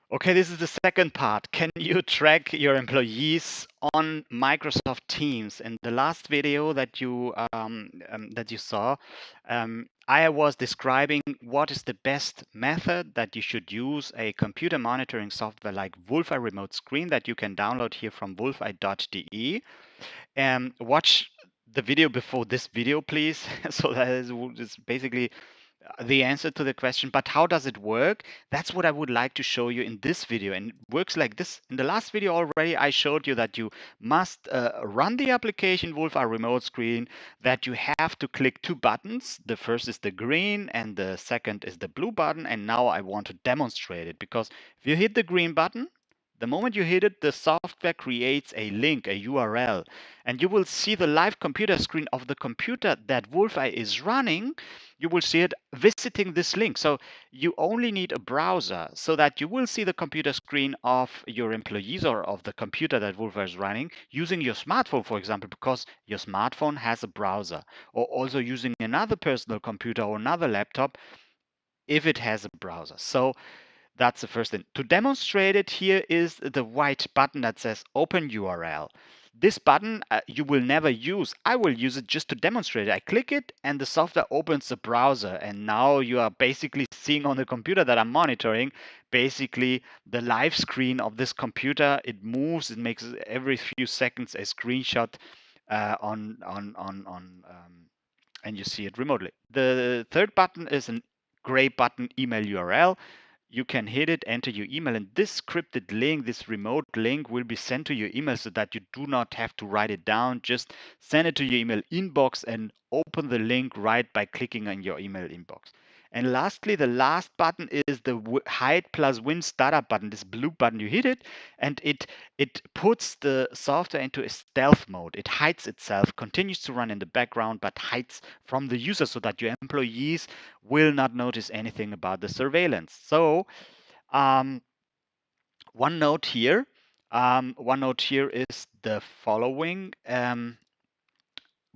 Okay, this is the second part. Can you track your employees on Microsoft Teams? In the last video that you saw, I was describing what is the best method that you should use a computer monitoring software like Wolfeye Remote Screen that you can download here from wolfeye.de. Watch the video before this video, please. So that is basically the answer to the question, but how does it work? That's what I would like to show you in this video. And it works like this. In the last video already, I showed you that you must run the application Wolfeye Remote Screen, that you have to click two buttons. The first is the green and the second is the blue button. And now I want to demonstrate it, because if you hit the green button, the moment you hit it, the software creates a link, a URL, and you will see the live computer screen of the computer that Wolfeye is running. You will see it visiting this link. So you only need a browser so that you will see the computer screen of your employees or of the computer that Wolfeye is running using your smartphone, for example, because your smartphone has a browser, or also using another personal computer or another laptop if it has a browser. So that's the first thing. To demonstrate it, here is the white button that says Open URL. This button you will never use. I will use it just to demonstrate it. I click it and the software opens the browser. And now you are basically seeing on the computer that I'm monitoring, basically the live screen of this computer. It moves, it makes every few seconds a screenshot and you see it remotely. The third button is a gray button, Email URL. You can hit it, enter your email, and this scripted link, this remote link, will be sent to your email so that you do not have to write it down. Just send it to your email inbox and open the link right by clicking on your email inbox. And lastly, the last button is the hide plus win startup button, this blue button. You hit it and it puts the software into a stealth mode. It hides itself, continues to run in the background, but hides from the user so that your employees will not notice anything about the surveillance. So um, one note here, is the following.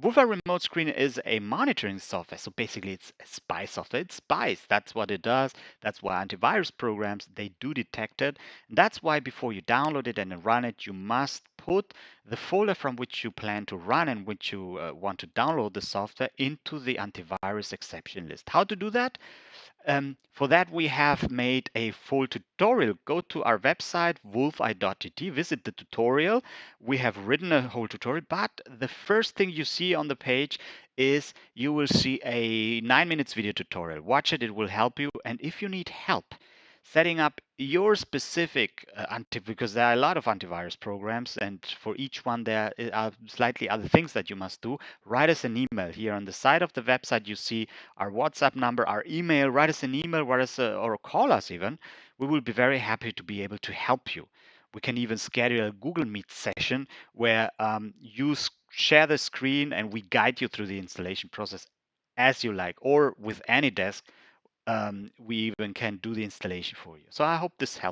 Wolfeye Remote Screen is a monitoring software. So basically it's a spy software. It spies. That's what it does. That's why antivirus programs, they do detect it. And that's why before you download it and run it, you must put the folder from which you plan to run and which you want to download the software into the antivirus exception list. How to do that? For that, we have made a full tutorial. Go to our website, wolfeye.tt, visit the tutorial. We have written a whole tutorial, but the first thing you see on the page is you will see a 9 minutes video tutorial. Watch it, it will help you. And if you need help setting up your specific because there are a lot of antivirus programs, and for each one there are slightly other things that you must do, write us an email. Here on the side of the website you see our WhatsApp number, our email. Write us an email, or call us even. We will be very happy to be able to help you. We can even schedule a Google Meet session where you share the screen and we guide you through the installation process as you like, or with any desk we even can do the installation for you. So I hope this helps.